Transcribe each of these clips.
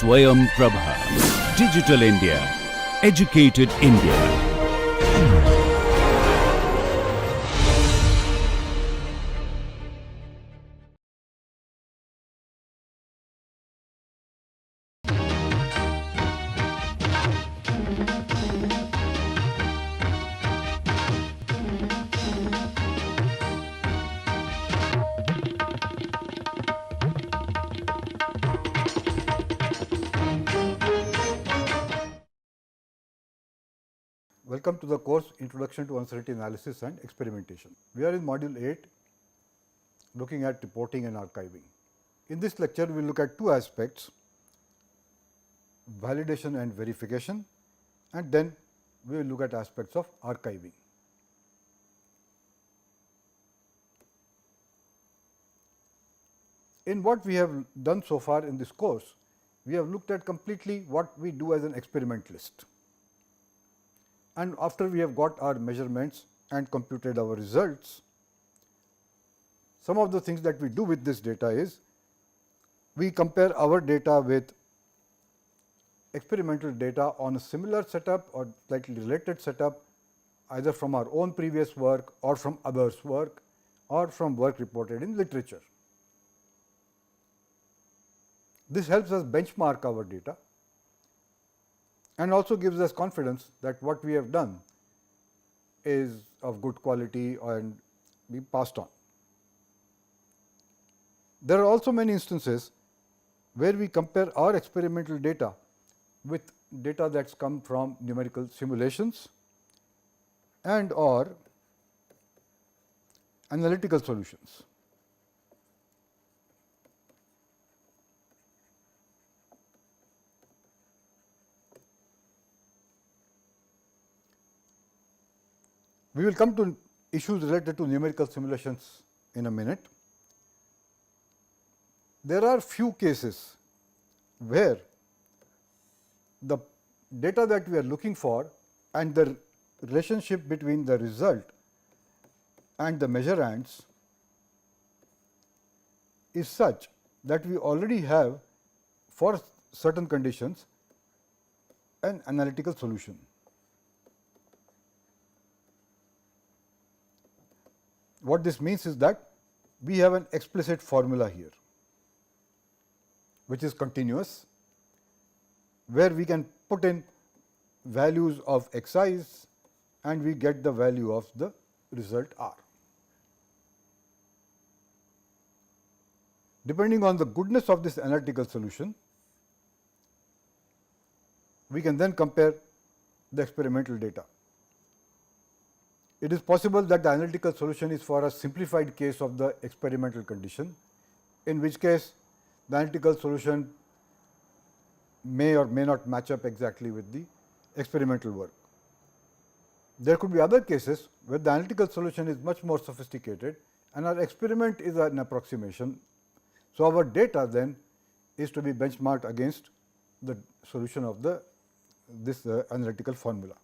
Swayam Prabha. Digital India. Educated India. Welcome to the course Introduction to Uncertainty Analysis and Experimentation. We are in Module 8 looking at reporting and archiving. In this lecture, we will look at two aspects, validation and verification, and then we will look at aspects of archiving. In what we have done so far in this course, we have looked at completely what we do as an experimentalist. And after we have got our measurements and computed our results, some of the things that we do with this data is we compare our data with experimental data on a similar setup or slightly related setup, either from our own previous work or from others' work or from work reported in literature. This helps us benchmark our data and also gives us confidence that what we have done is of good quality and be passed on. There are also many instances where we compare our experimental data with data that's come from numerical simulations and or analytical solutions. We will come to issues related to numerical simulations in a minute. There are few cases where the data that we are looking for and the relationship between the result and the measurands is such that we already have, for certain conditions, an analytical solution. What this means is that we have an explicit formula here, which is continuous, where we can put in values of xi's and we get the value of the result r. Depending on the goodness of this analytical solution, we can then compare the experimental data. It is possible that the analytical solution is for a simplified case of the experimental condition, in which case the analytical solution may or may not match up exactly with the experimental work. There could be other cases where the analytical solution is much more sophisticated and our experiment is an approximation. So, our data then is to be benchmarked against the solution of this analytical formula.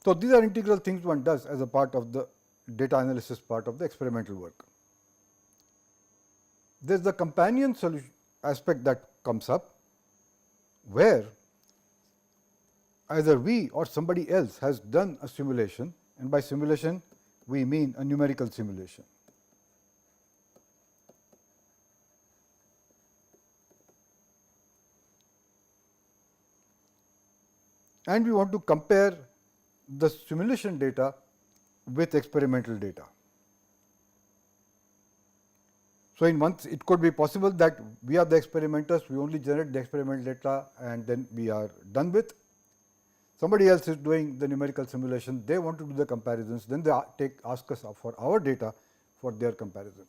So, these are integral things one does as a part of the data analysis part of the experimental work. There is the companion solution aspect that comes up, where either we or somebody else has done a simulation, and by simulation we mean a numerical simulation. And we want to compare the simulation data with experimental data. So, in one it could be possible that we are the experimenters, we only generate the experimental data and then we are done with. Somebody else is doing the numerical simulation, they want to do the comparisons, then they ask us for our data for their comparison.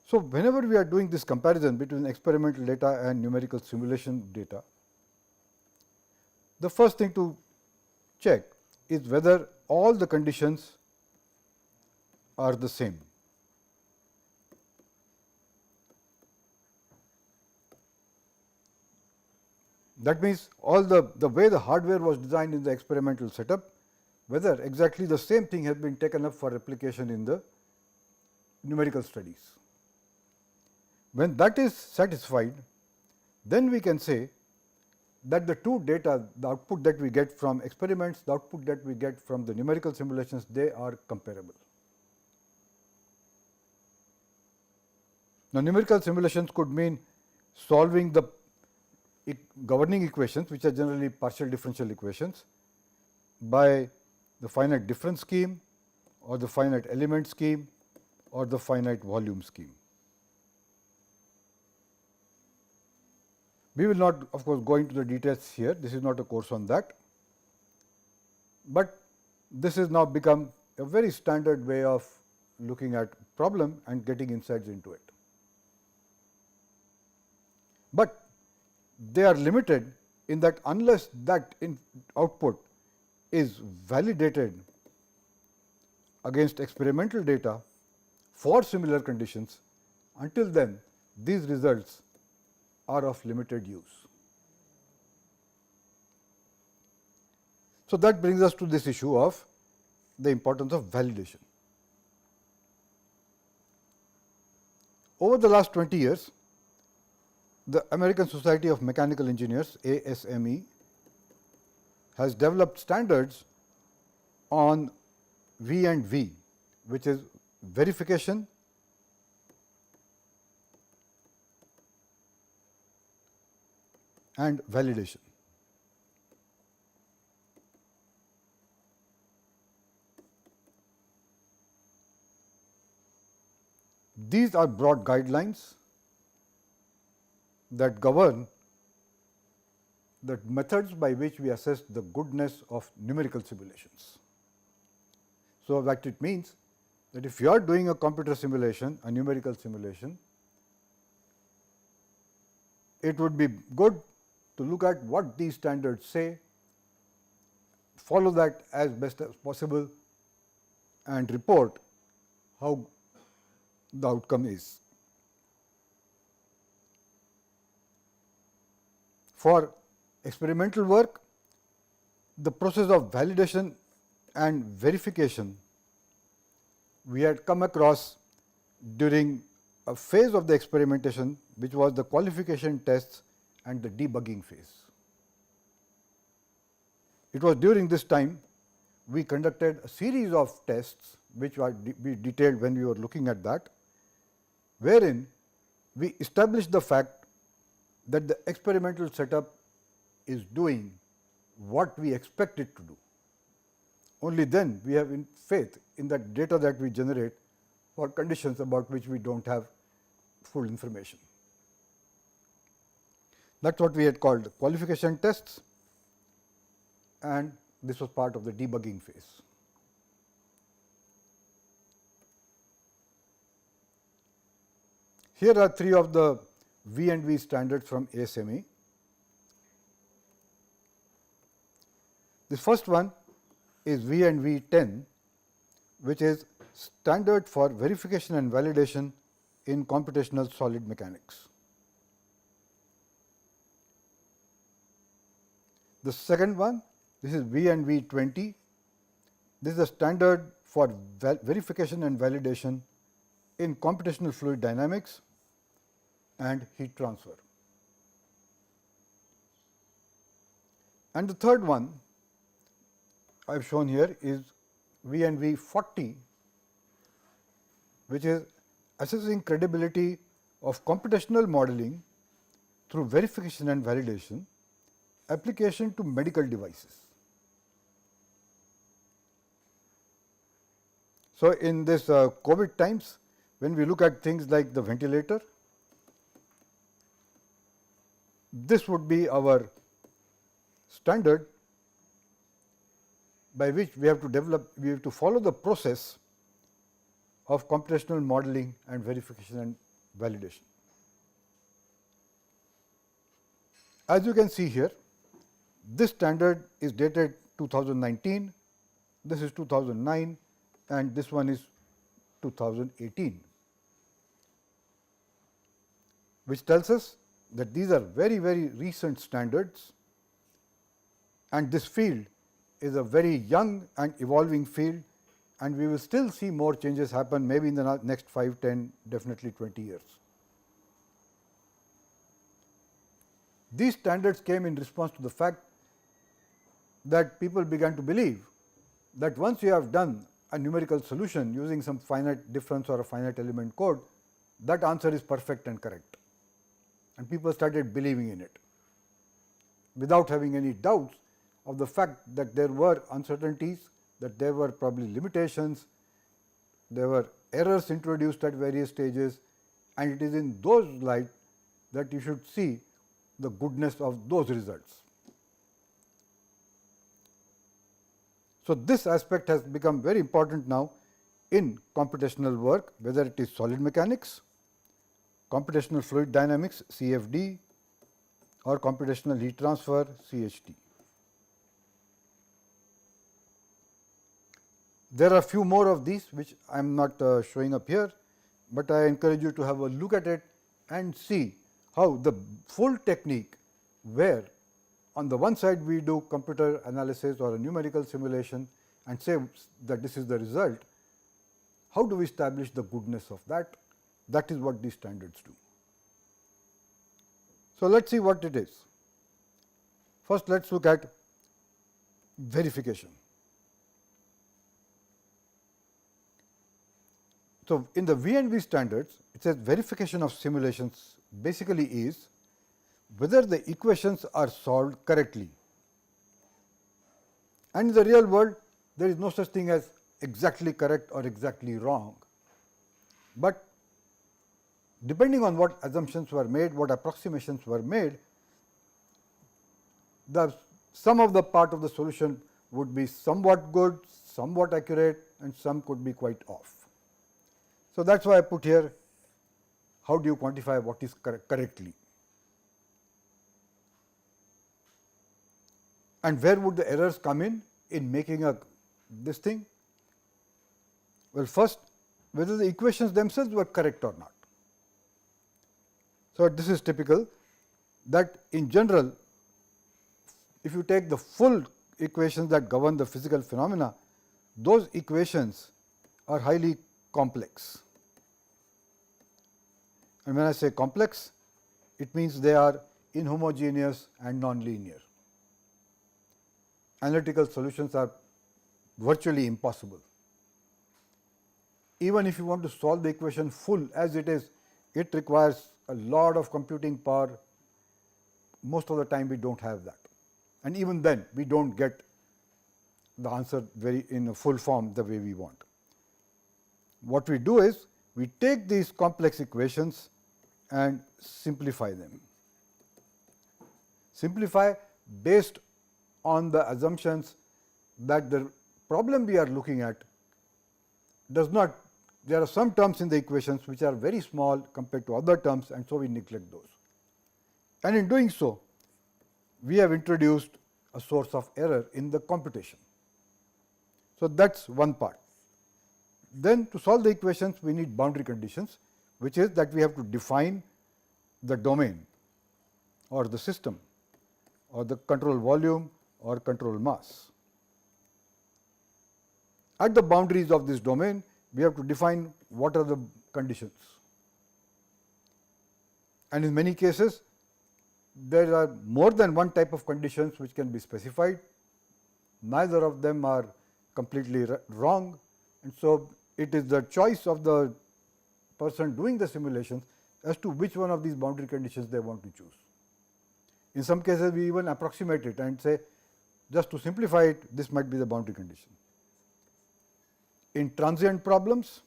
So, whenever we are doing this comparison between experimental data and numerical simulation data, the first thing to check is whether all the conditions are the same. That means, all the way the hardware was designed in the experimental setup, whether exactly the same thing has been taken up for application in the numerical studies. When that is satisfied, then we can say that the two data, the output that we get from experiments, the output that we get from the numerical simulations, they are comparable. Now, numerical simulations could mean solving the governing equations, which are generally partial differential equations, by the finite difference scheme or the finite element scheme or the finite volume scheme. We will not, of course, go into the details here. This is not a course on that, but this has now become a very standard way of looking at problem and getting insights into it. But they are limited in that unless that output is validated against experimental data for similar conditions, until then these results are of limited use. So, that brings us to this issue of the importance of validation. Over the last 20 years, the American Society of Mechanical Engineers, ASME, has developed standards on V&V, which is verification and validation. These are broad guidelines that govern the methods by which we assess the goodness of numerical simulations. So, what it means that if you are doing a computer simulation, a numerical simulation, it would be good to look at what these standards say, follow that as best as possible and report how the outcome is. For experimental work, the process of validation and verification we had come across during a phase of the experimentation, which was the qualification tests and the debugging phase. It was during this time we conducted a series of tests, which we detailed when we were looking at that, wherein we established the fact that the experimental setup is doing what we expect it to do. Only then we have faith in the data that we generate for conditions about which we do not have full information. That is what we had called qualification tests, and this was part of the debugging phase. Here are three of the V&V standards from ASME. This first one is V&V 10, which is standard for verification and validation in computational solid mechanics. The second one, this is V&V 20. This is a standard for verification and validation in computational fluid dynamics and heat transfer. And the third one I have shown here is V&V 40, which is assessing credibility of computational modeling through verification and validation, application to medical devices. So, in this COVID times, when we look at things like the ventilator, this would be our standard by which we have to follow the process of computational modeling and verification and validation. As you can see here, this standard is dated 2019, this is 2009, and this one is 2018, which tells us that these are very, very recent standards, and this field is a very young and evolving field, and we will still see more changes happen maybe in the next 5, 10, definitely 20 years. These standards came in response to the fact that people began to believe that once you have done a numerical solution using some finite difference or a finite element code, that answer is perfect and correct, and people started believing in it without having any doubts of the fact that there were uncertainties, that there were probably limitations, there were errors introduced at various stages, and it is in those light that you should see the goodness of those results. So, this aspect has become very important now in computational work, whether it is solid mechanics, computational fluid dynamics CFD, or computational heat transfer CHT. There are a few more of these which I am not showing up here, but I encourage you to have a look at it and see how the full technique, where on the one side we do computer analysis or a numerical simulation and say that this is the result, how do we establish the goodness of that? That is what these standards do. So, let us see what it is. First, let us look at verification. So, in the V&V standards, it says verification of simulations basically is whether the equations are solved correctly. And in the real world, there is no such thing as exactly correct or exactly wrong, but depending on what assumptions were made, what approximations were made, the sum of the part of the solution would be somewhat good, somewhat accurate, and some could be quite off. So, that is why I put here how do you quantify what is correctly, and where would the errors come in making this thing? Well, first, whether the equations themselves were correct or not. So, this is typical that in general, if you take the full equations that govern the physical phenomena, those equations are highly complex. And when I say complex, it means they are inhomogeneous and nonlinear. Analytical solutions are virtually impossible. Even if you want to solve the equation full as it is, it requires a lot of computing power. Most of the time we do not have that, and even then we do not get the answer in a full form the way we want. What we do is we take these complex equations and simplify them. Simplify based on the assumptions that the problem we are looking at does not, there are some terms in the equations which are very small compared to other terms, and so we neglect those. And in doing so, we have introduced a source of error in the computation. So, that is one part. Then to solve the equations, we need boundary conditions, which is that we have to define the domain or the system or the control volume or control mass. At the boundaries of this domain, we have to define what are the conditions. And in many cases, there are more than one type of conditions which can be specified. Neither of them are completely wrong, and so it is the choice of the person doing the simulations as to which one of these boundary conditions they want to choose. In some cases, we even approximate it and say, just to simplify it, this might be the boundary condition. In transient problems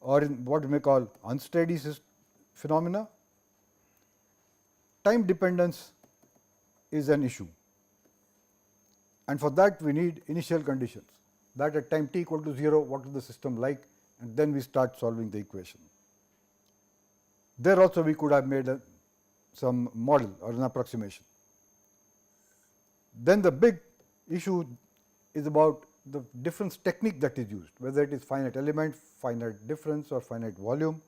or in what we may call unsteady phenomena, time dependence is an issue, and for that we need initial conditions, that at time t equal to 0, what is the system like, and then we start solving the equation. There also we could have made some model or an approximation. Then the big issue is about the difference technique that is used, whether it is finite element, finite difference or finite volume.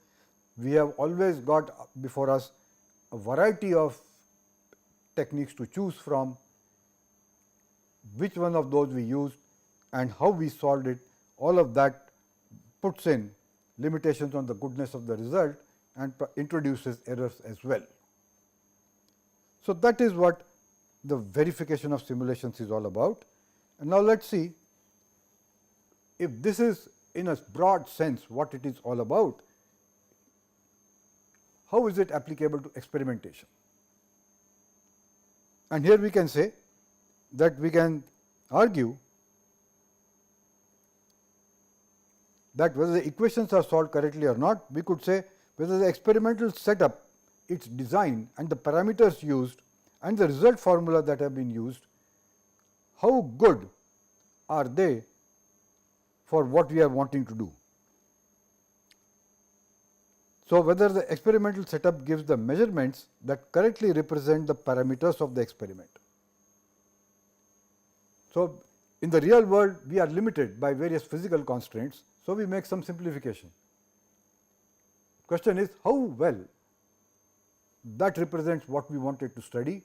We have always got before us a variety of techniques to choose from. Which one of those we used and how we solved it, all of that puts in limitations on the goodness of the result, and introduces errors as well. So, that is what the verification of simulations is all about. And now, let us see if this is in a broad sense what it is all about, how is it applicable to experimentation. And here we can say that we can argue that whether the equations are solved correctly or not, we could say whether the experimental setup, its design and the parameters used and the result formula that have been used, how good are they for what we are wanting to do. So, whether the experimental setup gives the measurements that correctly represent the parameters of the experiment. So, in the real world we are limited by various physical constraints. So, we make some simplification. Question is how well that represents what we wanted to study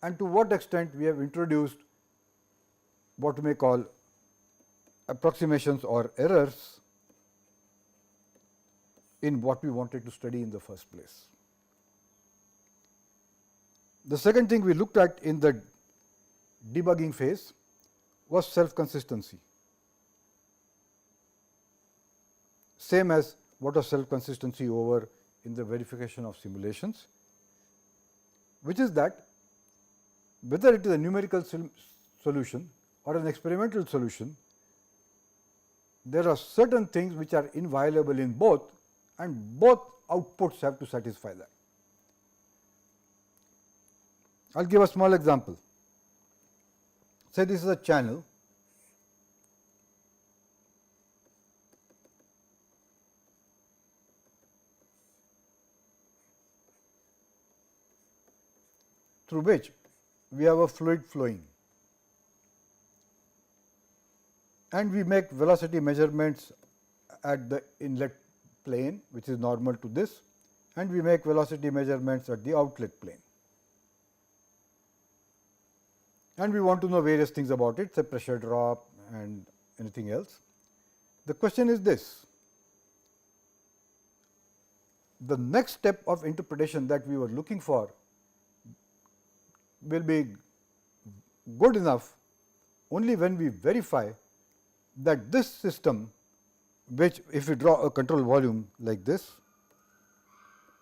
and to what extent we have introduced what we may call approximations or errors in what we wanted to study in the first place. The second thing we looked at in the debugging phase was self-consistency, same as what was self-consistency over in the verification of simulations, which is that whether it is a numerical solution or an experimental solution, there are certain things which are inviolable in both, and both outputs have to satisfy that. I will give a small example. Say this is a channel through which we have a fluid flowing, and we make velocity measurements at the inlet plane, which is normal to this, and we make velocity measurements at the outlet plane. And we want to know various things about it, say pressure drop and anything else. The question is this: the next step of interpretation that we were looking for will be good enough only when we verify that this system, which if we draw a control volume like this,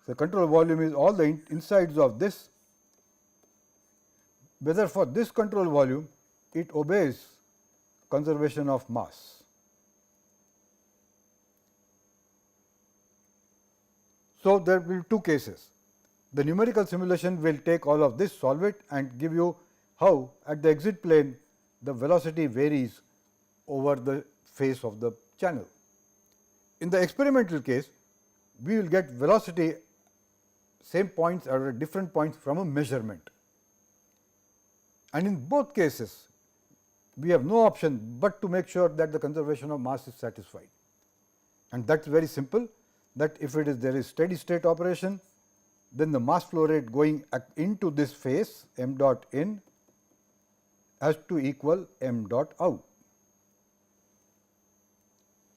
the control volume is all the insides of this, whether for this control volume it obeys conservation of mass. So, there will be two cases. The numerical simulation will take all of this, solve it and give you how at the exit plane the velocity varies over the face of the channel. In the experimental case, we will get velocity same points or at different points from a measurement, and in both cases we have no option but to make sure that the conservation of mass is satisfied, and that is very simple, that if it is there is steady state operation, then the mass flow rate going into this face m dot in has to equal m dot out.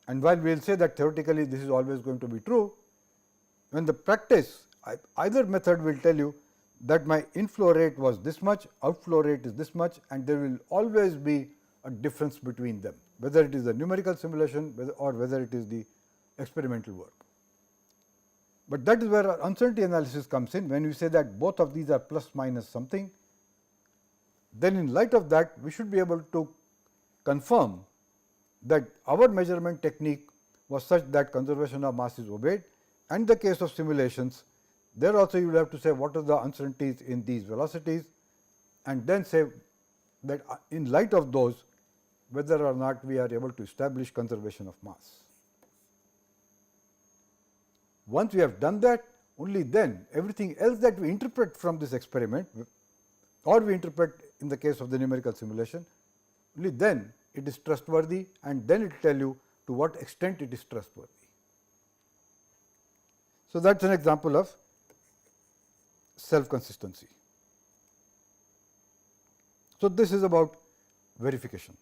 And while we will say that theoretically this is always going to be true, when the practice either method will tell you that my inflow rate was this much, outflow rate is this much, and there will always be a difference between them, whether it is the numerical simulation or whether it is the experimental work. But that is where our uncertainty analysis comes in. When we say that both of these are plus minus something, then in light of that we should be able to confirm that our measurement technique was such that conservation of mass is obeyed. And in the case of simulations, there also you will have to say what are the uncertainties in these velocities, and then say that in light of those whether or not we are able to establish conservation of mass. Once we have done that, only then everything else that we interpret from this experiment, or we interpret in the case of the numerical simulation, only then it is trustworthy, and then it will tell you to what extent it is trustworthy. So, that is an example of self-consistency. So, this is about verification.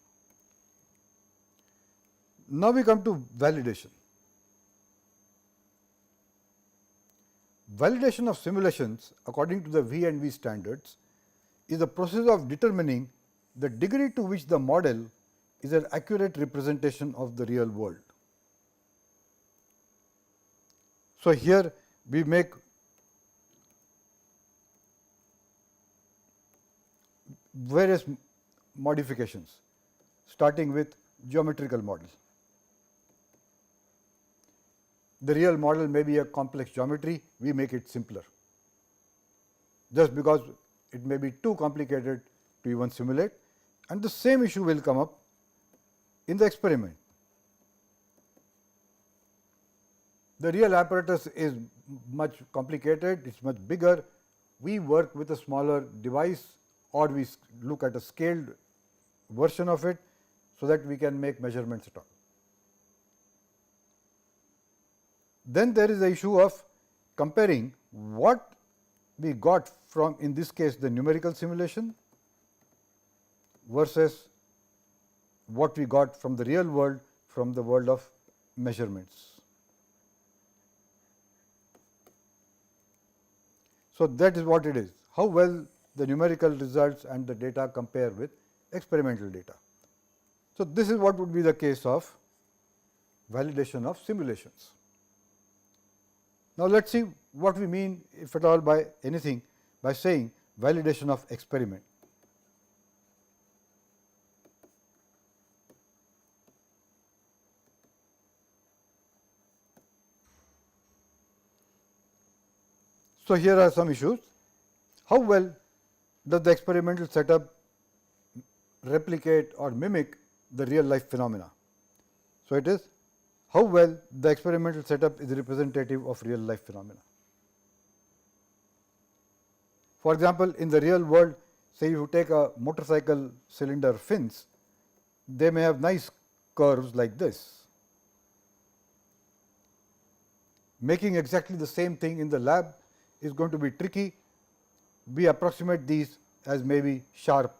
Now, we come to validation. Validation of simulations according to the V and V standards is the process of determining the degree to which the model is an accurate representation of the real world. So, here we make various modifications, starting with geometrical model. The real model may be a complex geometry, we make it simpler, just because it may be too complicated to even simulate, and the same issue will come up in the experiment. The real apparatus is much complicated, it is much bigger, we work with a smaller device or we look at a scaled version of it, so that we can make measurements at all. Then there is the issue of comparing what we got from, in this case, the numerical simulation versus what we got from the real world, from the world of measurements. So, that is what it is, how well the numerical results and the data compare with experimental data. So, this is what would be the case of validation of simulations. Now, let us see what we mean, if at all, by anything, by saying validation of experiment. So, here are some issues. How well does the experimental setup replicate or mimic the real life phenomena? So, it is how well the experimental setup is representative of real life phenomena. For example, in the real world, say if you take a motorcycle cylinder fins, they may have nice curves like this. Making exactly the same thing in the lab is going to be tricky. We approximate these as maybe sharp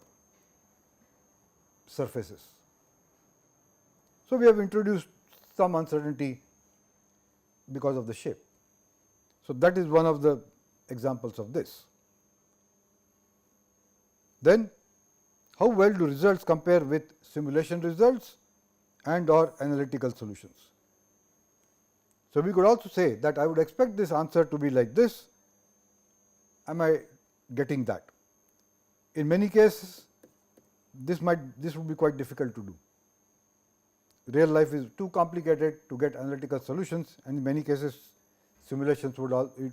surfaces. So, we have introduced some uncertainty because of the shape. So, that is one of the examples of this. Then, how well do results compare with simulation results and or analytical solutions? So, we could also say that I would expect this answer to be like this. Am I getting that? In many cases, this would be quite difficult to do. Real life is too complicated to get analytical solutions, and in many cases simulations would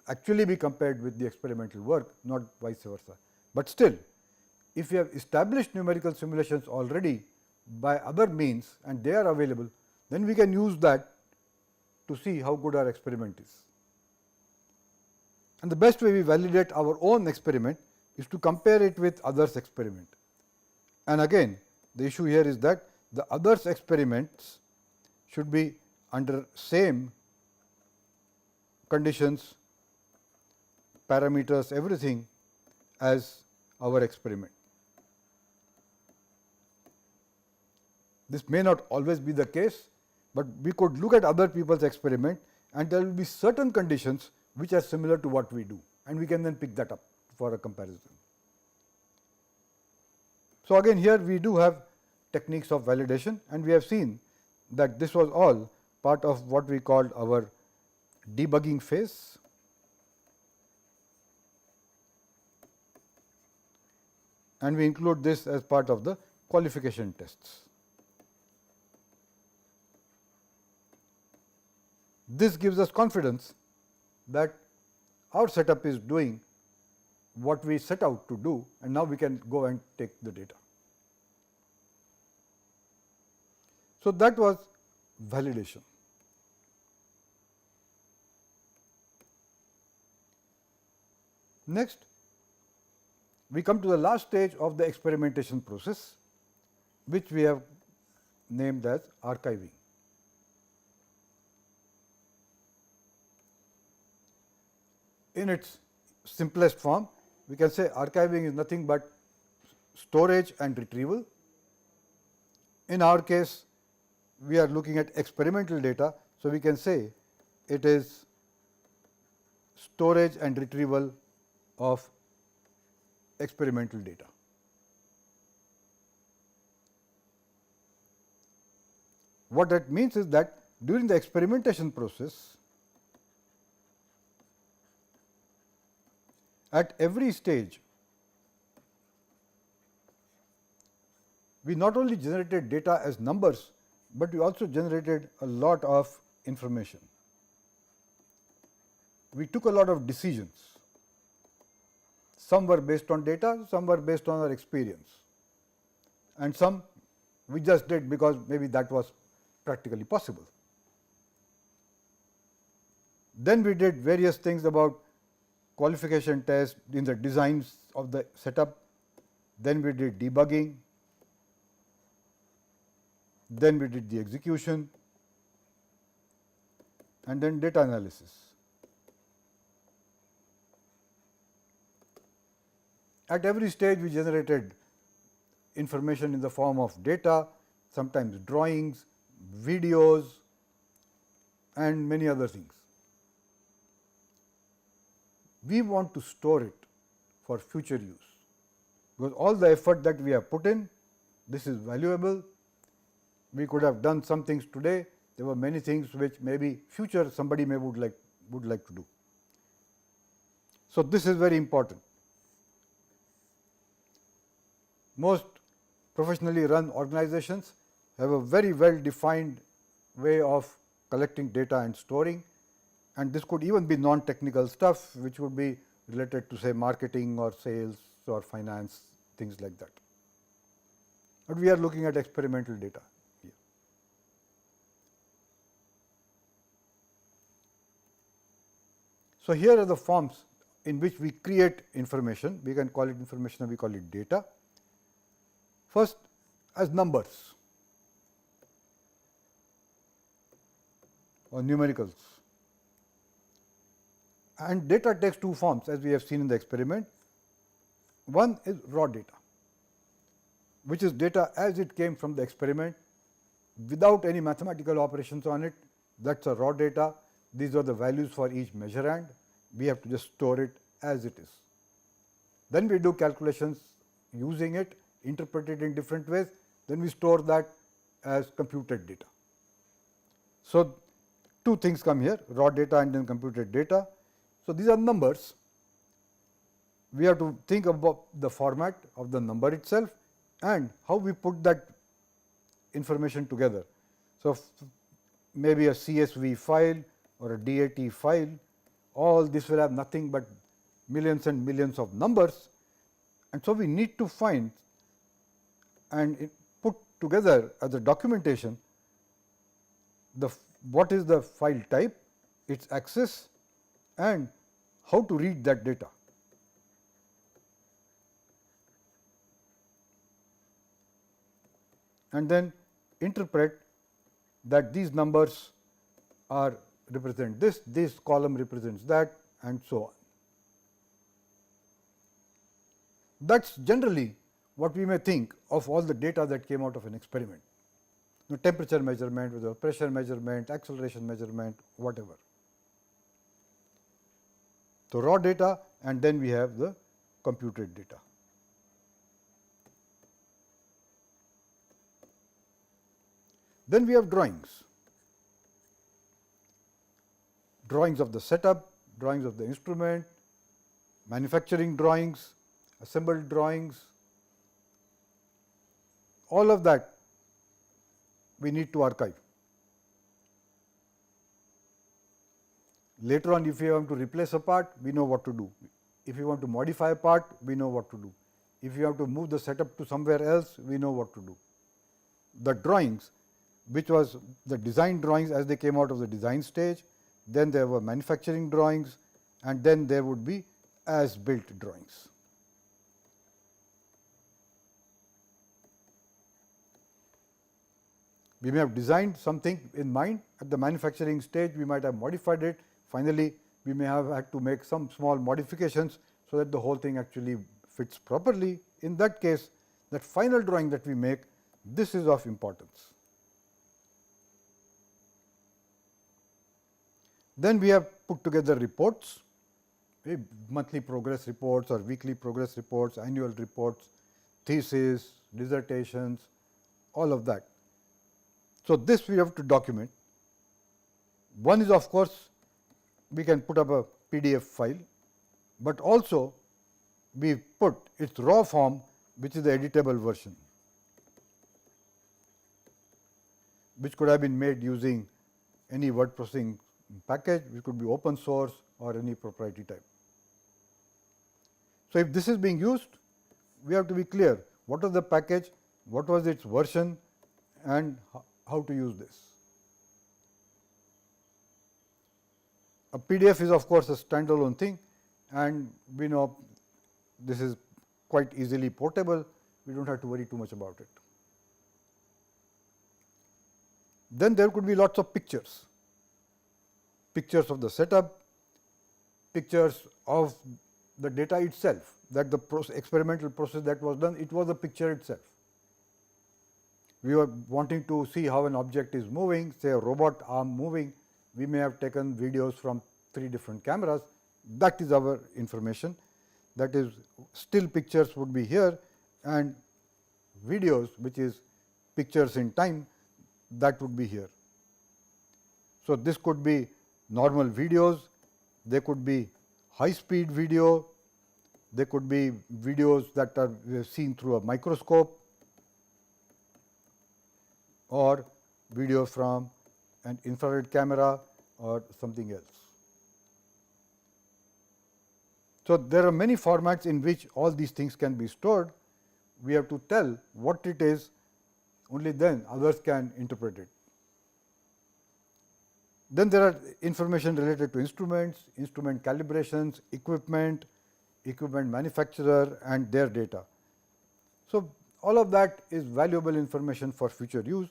actually be compared with the experimental work, not vice versa. But still, if we have established numerical simulations already by other means and they are available, then we can use that to see how good our experiment is. And the best way we validate our own experiment is to compare it with others' experiment. And again, the issue here is that the others' experiments should be under same conditions, parameters, everything as our experiment. This may not always be the case, but we could look at other people's experiment and there will be certain conditions which are similar to what we do, and we can then pick that up for a comparison. So, again here we do have techniques of validation, and we have seen that this was all part of what we called our debugging phase. And we include this as part of the qualification tests. This gives us confidence that our setup is doing what we set out to do, and now we can go and take the data. So, that was validation. Next, we come to the last stage of the experimentation process, which we have named as archiving. In its simplest form, we can say archiving is nothing but storage and retrieval. In our case, we are looking at experimental data, so we can say it is storage and retrieval of experimental data. What that means is that during the experimentation process, at every stage, we not only generated data as numbers, but we also generated a lot of information. We took a lot of decisions. Some were based on data, some were based on our experience, and some we just did because maybe that was practically possible. Then we did various things about qualification tests in the designs of the setup. Then we did debugging. Then we did the execution, and then data analysis. At every stage, we generated information in the form of data, sometimes drawings, videos, and many other things. We want to store it for future use, because all the effort that we have put in, this is valuable. We could have done some things today. There were many things which maybe future somebody may would like to do. So this is very important. Most professionally run organizations have a very well defined way of collecting data and storing, and this could even be non-technical stuff which would be related to, say, marketing or sales or finance, things like that. But we are looking at experimental data. So, here are the forms in which we create information. We can call it information or we call it data. First, as numbers or numericals. And data takes two forms, as we have seen in the experiment. One is raw data, which is data as it came from the experiment without any mathematical operations on it. That is a raw data. These are the values for each measurand. We have to just store it as it is. Then we do calculations using it, interpret it in different ways. Then we store that as computed data. So, two things come here, raw data and then computed data. So, these are numbers. We have to think about the format of the number itself and how we put that information together. So, maybe a CSV file or a DAT file, all this will have nothing but millions and millions of numbers, and so we need to find and put together as a documentation what is the file type, its access, and how to read that data. And then interpret that these numbers are represent this column represents that, and so on. That is generally what we may think of all the data that came out of an experiment. Temperature measurement, whether pressure measurement, acceleration measurement, whatever. So, raw data, and then we have the computed data. Then we have drawings. Drawings of the setup, drawings of the instrument, manufacturing drawings, assembled drawings, all of that we need to archive. Later on, if you want to replace a part, we know what to do. If you want to modify a part, we know what to do. If you have to move the setup to somewhere else, we know what to do. The drawings, which was the design drawings as they came out of the design stage, then there were manufacturing drawings, and then there would be as built drawings. We may have designed something in mind at the manufacturing stage, we might have modified it. Finally, we may have had to make some small modifications so that the whole thing actually fits properly. In that case, that final drawing that we make, this is of importance. Then we have put together reports. monthly progress reports or weekly progress reports, annual reports, thesis, dissertations, all of that. So, this we have to document. One is of course, we can put up a PDF file, but also we put its raw form, which is the editable version, which could have been made using any word processing package, which could be open source or any proprietary type. So, if this is being used, we have to be clear what was the package, what was its version, and how to use this. A PDF is of course a standalone thing, and we know this is quite easily portable, we do not have to worry too much about it. Then there could be lots of pictures, pictures of the setup, pictures of the data itself, that the experimental process that was done, it was a picture itself. We were wanting to see how an object is moving, say a robot arm moving, we may have taken videos from 3 different cameras, that is our information. That is, still pictures would be here, and videos, which is pictures in time, that would be here. So, this could be normal videos, they could be high speed video, they could be videos that are seen through a microscope, or video from an infrared camera or something else. So, there are many formats in which all these things can be stored. We have to tell what it is, only then others can interpret it. Then there are information related to instruments, instrument calibrations, equipment, equipment manufacturer and their data. So, all of that is valuable information for future use,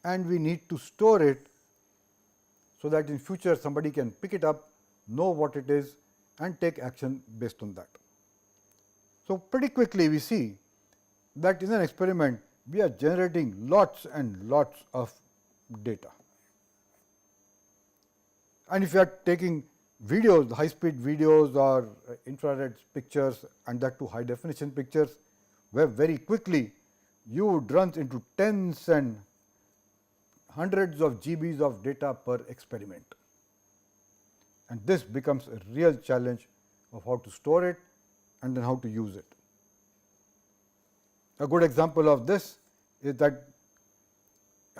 and we need to store it, so that in future somebody can pick it up, know what it is, and take action based on that. So, pretty quickly we see that in an experiment we are generating lots and lots of data. And if you are taking videos, high speed videos or infrared pictures, and that to high definition pictures, where very quickly you would run into tens and hundreds of GBs of data per experiment. And this becomes a real challenge of how to store it and then how to use it. A good example of this is that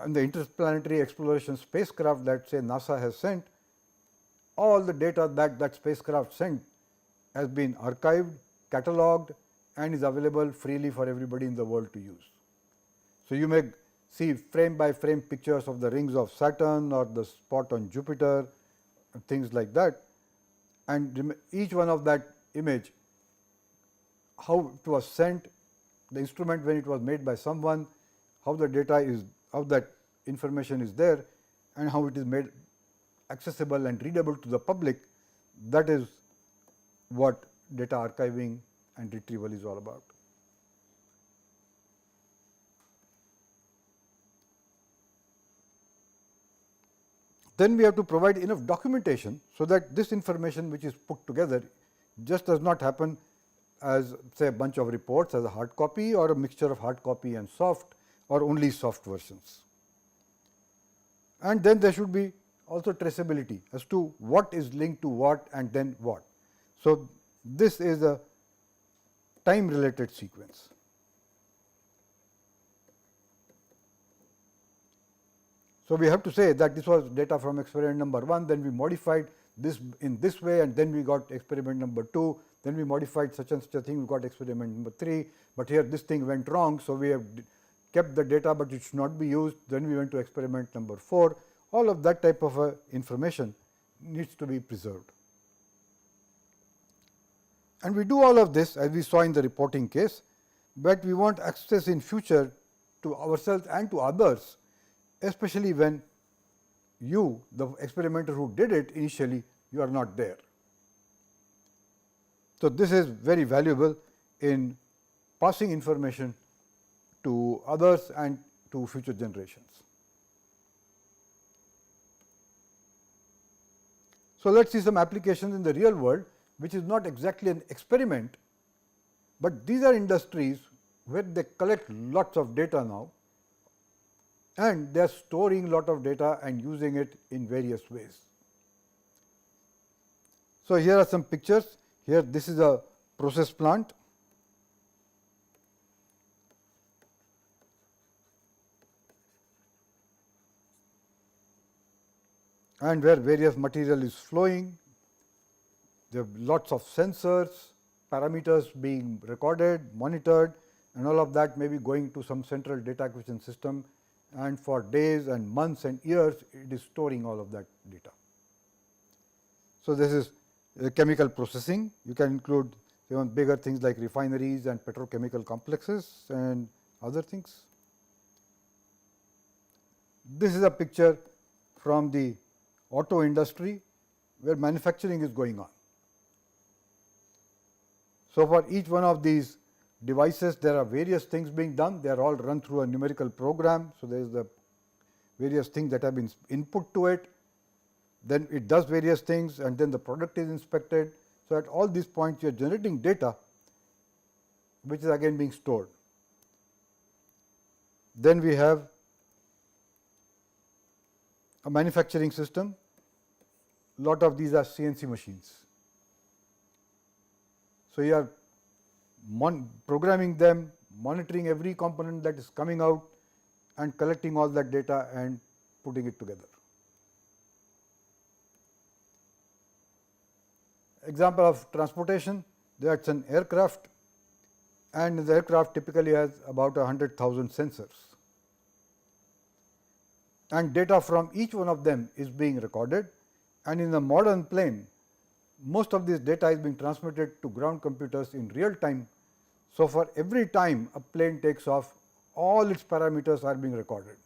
in the interplanetary exploration spacecraft that say NASA has sent, all the data that that spacecraft sent has been archived, catalogued, and is available freely for everybody in the world to use. So, you may see frame by frame pictures of the rings of Saturn or the spot on Jupiter, things like that, and each one of that image, how it was sent, the instrument when it was made by someone, how the data is, how that information is there, and how it is made accessible and readable to the public. That is what data archiving and retrieval is all about. Then we have to provide enough documentation, so that this information which is put together just does not happen as say a bunch of reports as a hard copy or a mixture of hard copy and soft or only soft versions. And then there should be also traceability as to what is linked to what and then what. So, this is a time related sequence. So, we have to say that this was data from experiment number 1, then we modified this in this way, and then we got experiment number 2, then we modified such and such a thing, we got experiment number 3, but here this thing went wrong. So, we have kept the data, but it should not be used, then we went to experiment number 4. All of that type of information needs to be preserved. And we do all of this as we saw in the reporting case, but we want access in future to ourselves and to others, especially when you, the experimenter who did it initially, you are not there. So, this is very valuable in passing information to others and to future generations. So, let us see some applications in the real world which is not exactly an experiment, but these are industries where they collect lots of data now and they are storing lot of data and using it in various ways. So, here are some pictures. Here this is a process plant. And where various material is flowing, there are lots of sensors, parameters being recorded, monitored, and all of that may be going to some central data acquisition system, and for days and months and years it is storing all of that data. So, this is chemical processing. You can include even bigger things like refineries and petrochemical complexes and other things. This is a picture from the auto industry where manufacturing is going on. So, for each one of these devices there are various things being done, they are all run through a numerical program. So, there is the various things that have been input to it, then it does various things and then the product is inspected. So, at all these points you are generating data which is again being stored. Then we have a manufacturing system, lot of these are CNC machines. So, you are programming them, monitoring every component that is coming out and collecting all that data and putting it together. Example of transportation, that is an aircraft, and the aircraft typically has about 100,000 sensors, and data from each one of them is being recorded, and in the modern plane most of this data is being transmitted to ground computers in real time. So, for every time a plane takes off, all its parameters are being recorded,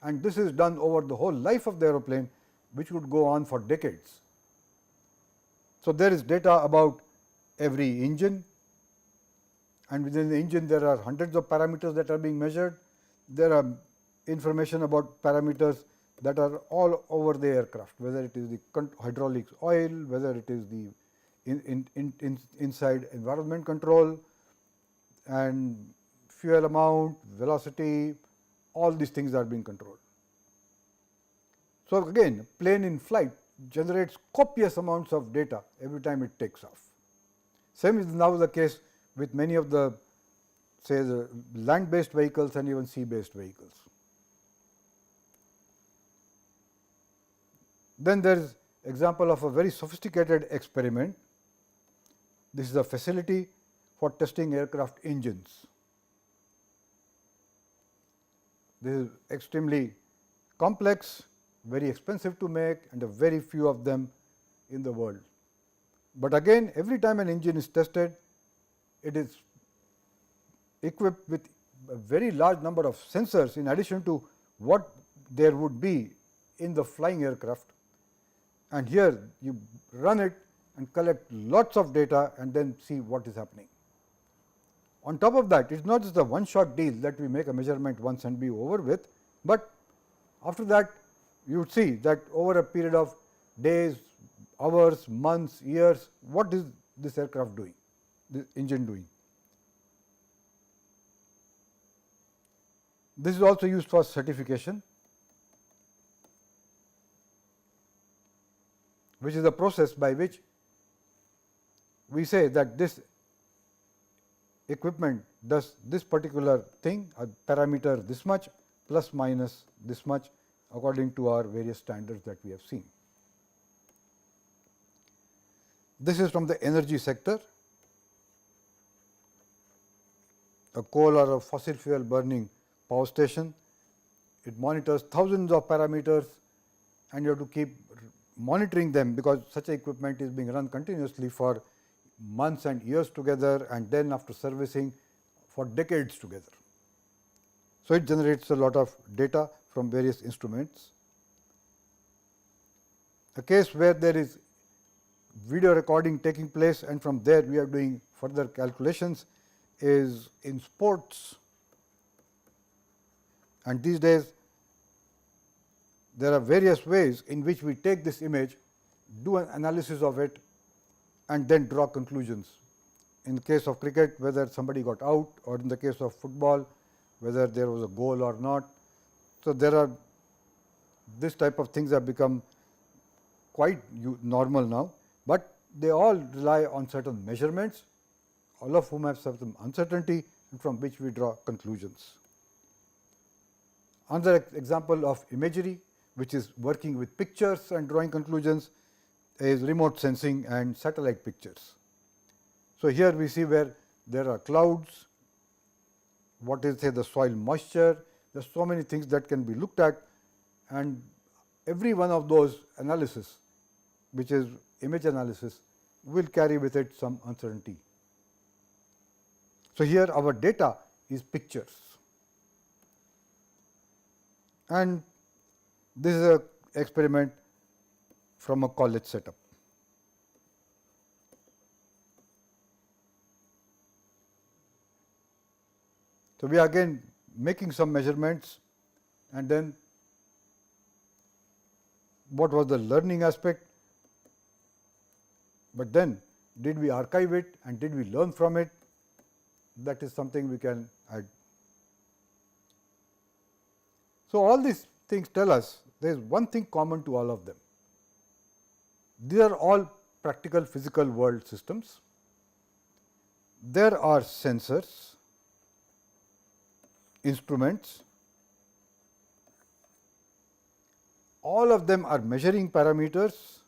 and this is done over the whole life of the aeroplane, which would go on for decades. So, there is data about every engine, and within the engine there are hundreds of parameters that are being measured. There are information about parameters that are all over the aircraft, whether it is the hydraulics oil, whether it is the inside environment control and fuel amount, velocity, all these things are being controlled. So, again plane in flight generates copious amounts of data every time it takes off. Same is now the case with many of the, say, the land based vehicles and even sea based vehicles. Then there is example of a very sophisticated experiment. This is a facility for testing aircraft engines. This is extremely complex, very expensive to make, and a very few of them in the world. But again, every time an engine is tested, it is equipped with a very large number of sensors in addition to what there would be in the flying aircraft. And here you run it and collect lots of data and then see what is happening. On top of that, it is not just a one shot deal that we make a measurement once and be over with, but after that you would see that over a period of days, hours, months, years, what is this aircraft doing, this engine doing. This is also used for certification, which is the process by which we say that this equipment does this particular thing, a parameter this much plus minus this much according to our various standards that we have seen. This is from the energy sector. A coal or a fossil fuel burning power station, it monitors thousands of parameters and you have to keep monitoring them, because such equipment is being run continuously for months and years together, and then after servicing for decades together. So, it generates a lot of data from various instruments. A case where there is video recording taking place and from there we are doing further calculations is in sports, and these days there are various ways in which we take this image, do an analysis of it and then draw conclusions. In the case of cricket, whether somebody got out, or in the case of football, whether there was a goal or not. So, there are this type of things have become quite normal now, but they all rely on certain measurements, all of whom have certain uncertainty, and from which we draw conclusions. Another example of imagery, which is working with pictures and drawing conclusions, is remote sensing and satellite pictures. So, here we see where there are clouds, what is say the soil moisture, there are so many things that can be looked at, and every one of those analysis, which is image analysis, will carry with it some uncertainty. So, here our data is pictures, and this is an experiment from a college setup. So, we are again making some measurements, and then what was the learning aspect, but then did we archive it and did we learn from it? That is something we can add. So, all these things tell us there is one thing common to all of them. These are all practical physical world systems. There are sensors, instruments, all of them are measuring parameters.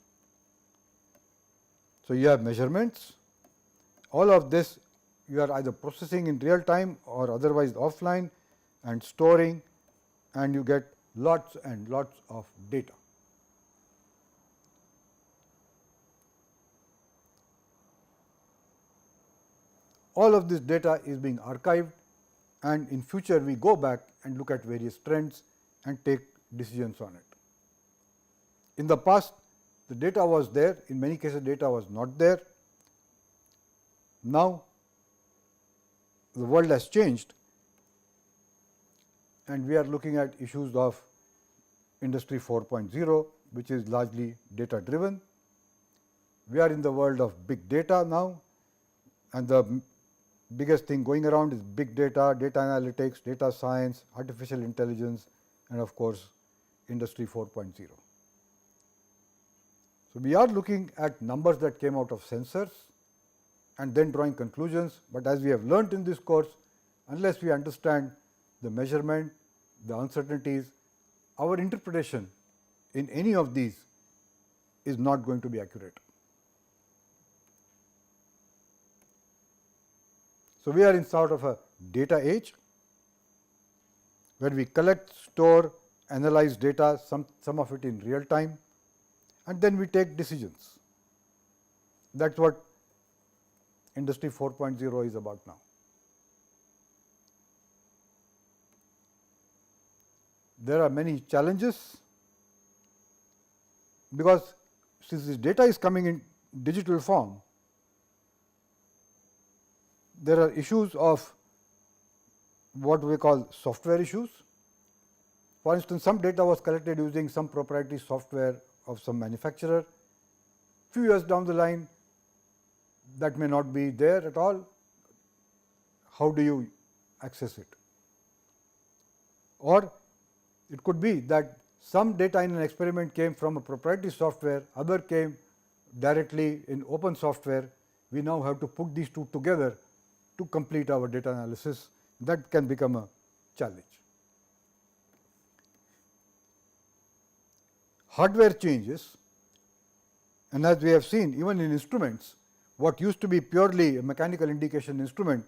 So, you have measurements, all of this you are either processing in real time or otherwise offline and storing, and you get lots and lots of data. All of this data is being archived, and in future we go back and look at various trends and take decisions on it. In the past, the data was there, in many cases data was not there. Now, the world has changed, and we are looking at issues of industry 4.0, which is largely data driven. We are in the world of big data now, and the biggest thing going around is big data, data analytics, data science, artificial intelligence, and of course, industry 4.0. So, we are looking at numbers that came out of sensors and then drawing conclusions, but as we have learnt in this course, unless we understand the measurement, the uncertainties, our interpretation in any of these is not going to be accurate. So, we are in sort of a data age, where we collect, store, analyze data, some of it in real time, and then we take decisions. That is what industry 4.0 is about now. There are many challenges, because since this data is coming in digital form, there are issues of what we call software issues. For instance, some data was collected using some proprietary software of some manufacturer. Few years down the line, that may not be there at all. How do you access it? Or it could be that some data in an experiment came from a proprietary software, other came directly in open software. We now have to put these two together to complete our data analysis. That can become a challenge. Hardware changes, and as we have seen, even in instruments, what used to be purely a mechanical indication instrument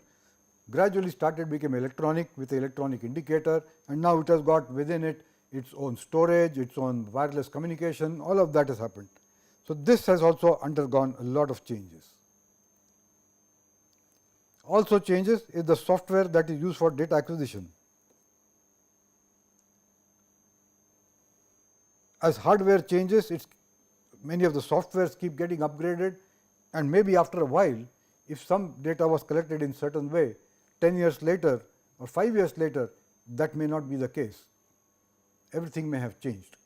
gradually started become electronic with electronic indicator, and now it has got within it its own storage, its own wireless communication, all of that has happened. So, this has also undergone a lot of changes. Also changes is the software that is used for data acquisition. As hardware changes, many of the softwares keep getting upgraded, and maybe after a while, if some data was collected in certain way, 10 years later or 5 years later, that may not be the case. Everything may have changed.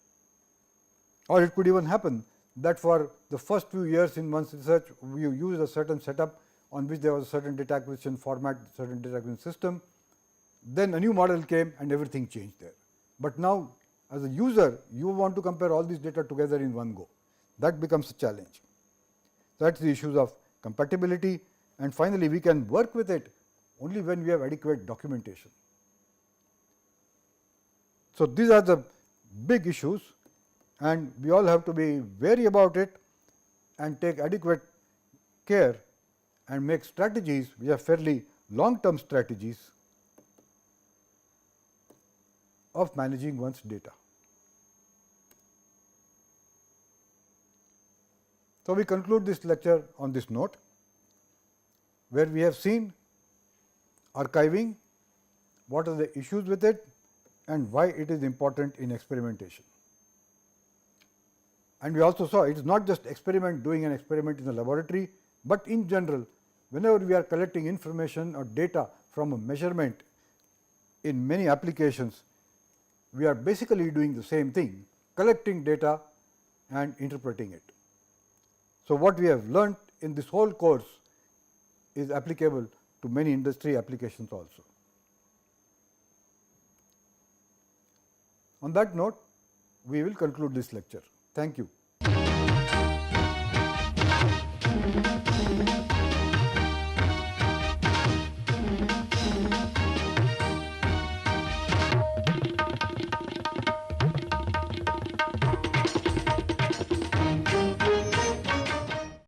Or it could even happen that for the first few years in one's research, we used a certain setup on which there was a certain data acquisition format, certain data acquisition system. Then a new model came and everything changed there. But now, as a user, you want to compare all these data together in one go. That becomes a challenge. That is the issues of compatibility, and finally, we can work with it only when we have adequate documentation. So, these are the big issues, and we all have to be wary about it and take adequate care and make strategies which are fairly long term strategies of managing one's data. So, we conclude this lecture on this note, where we have seen archiving, what are the issues with it, and why it is important in experimentation. And we also saw it is not just doing an experiment in the laboratory, but in general, whenever we are collecting information or data from a measurement in many applications, we are basically doing the same thing, collecting data and interpreting it. So, what we have learnt in this whole course is applicable to many industry applications also. On that note, we will conclude this lecture. Thank you.